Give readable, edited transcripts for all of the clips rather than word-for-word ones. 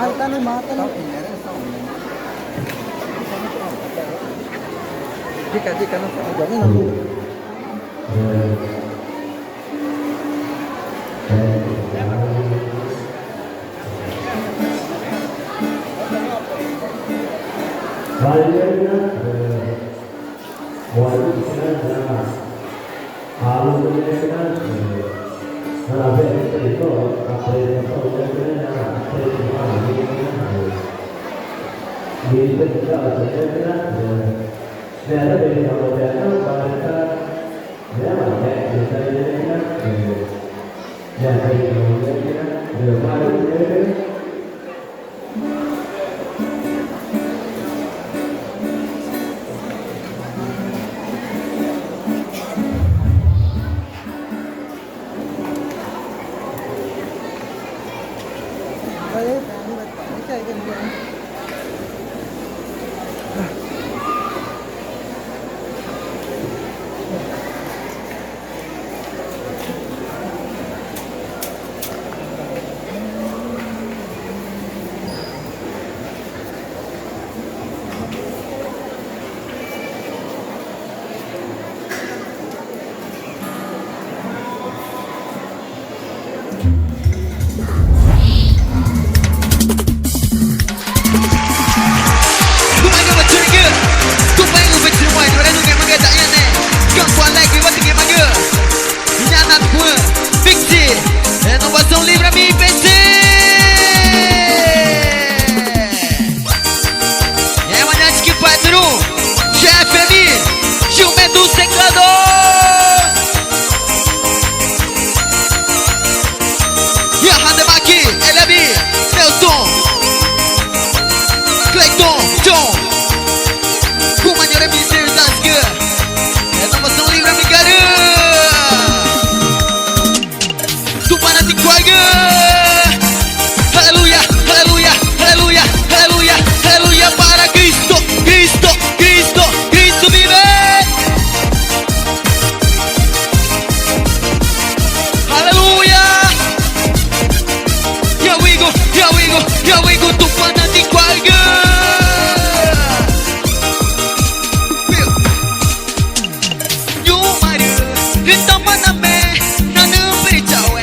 Mata nih. Jika nanti. Renovação livre a mim, PC. É amanhã que vai ter chefe ali, Gilberto do teclador. E a Rademac, LB, Nelson, Cleiton, John. Com maneira Mister Zasga. Renovação livre a mim, caramba. Aleluya, aleluya, aleluya, aleluya, aleluya para Cristo, Cristo, Cristo, Cristo vive. Aleluya. Here we go, here we go, here we go, tu fanatic warga. New Mario, kita mana me, nana beritahu.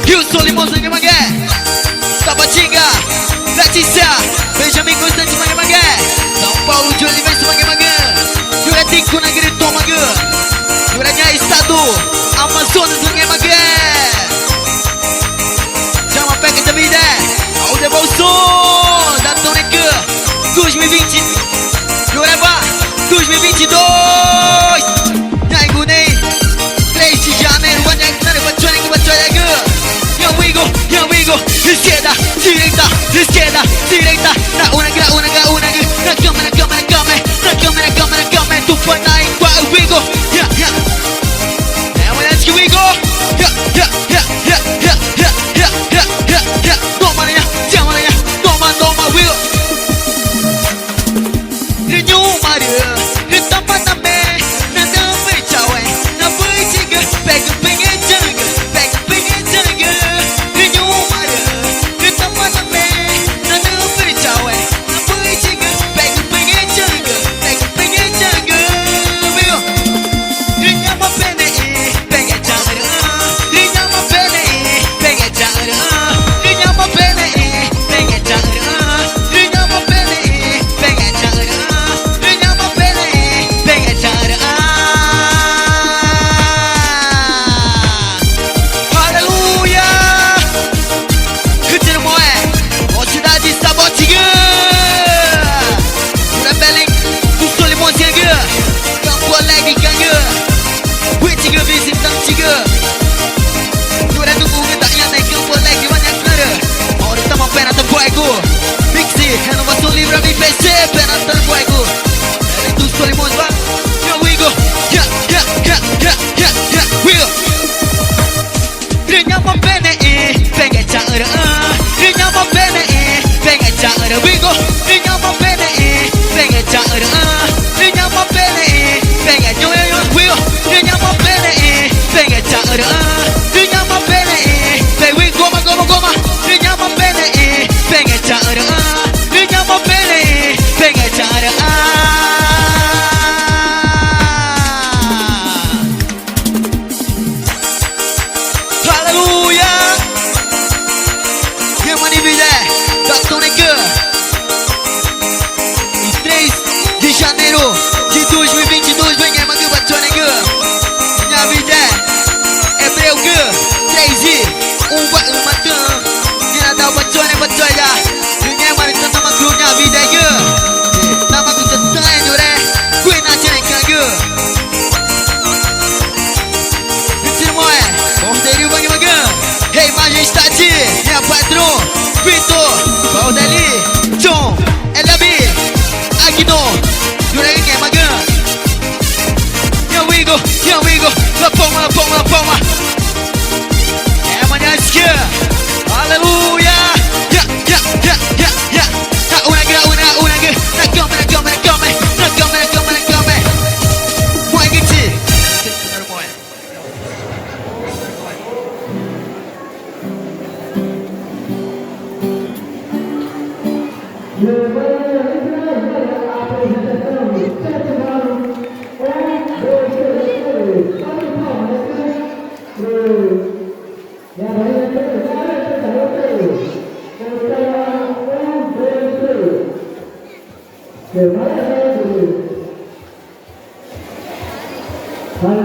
Gilson Limãozinho de Mangué, Tabatinga, Letícia, Benjamin Constante de Mangué, São Paulo de Oliveira de Mangué, Juretico na Grito Mangué, Juranha Estado, Amazonas de Mangué. Chama Peca da Vida, ao de Bolson, da Toneca, 2020, Jureba, 2022, Naigunei, 3 de janeiro, here we go, izquierda, direita, izquierda, direita, na una, na câmera, tu foi na igual, we go, yeah, yeah. É amanhã que we go. Fuego. Mixi, renovação livre, MPC, Penatando Fuego. É dos Solimões, vai. Here we go. Yeah, yeah, yeah, yeah, yeah, yeah, we go. Rừng một bên này, bên ngay chợ ở rừng một bên này, bên ngay chợ ở we go. Rừng một bên này, bên ngay chợ ở rừng một bên này, bên ngay nhô nhô we go. Rừng một bên này, bên ngay chợ ở rừng một bên này, bên we goma goma goma. Rừng một bên này, bên ngay chợ ở rừng một bên này, bên ngay chợ ở de 2022, vem é Magu Batone Gu. Minha vida é Breu Gu. 3 e 1 vai matando. Minha da Batone Batolha. Vem é Maritão na Magu, minha vida é Gu. Na Magu Tatane, né? Cui na Tcheneca Gu. Mentira moé, Cordeiro Bang Magu. Rei Majestade, minha patrão. Vitor, Valdeli, John, LB, Agno. Here we go, la palma, la palma, la palma. É manhã esquerda, aleluia. Yeah, yeah, yeah, yeah, yeah. Una, na cama, na cama, na cama, na cama, na cama, na cama. Moe Giti. Para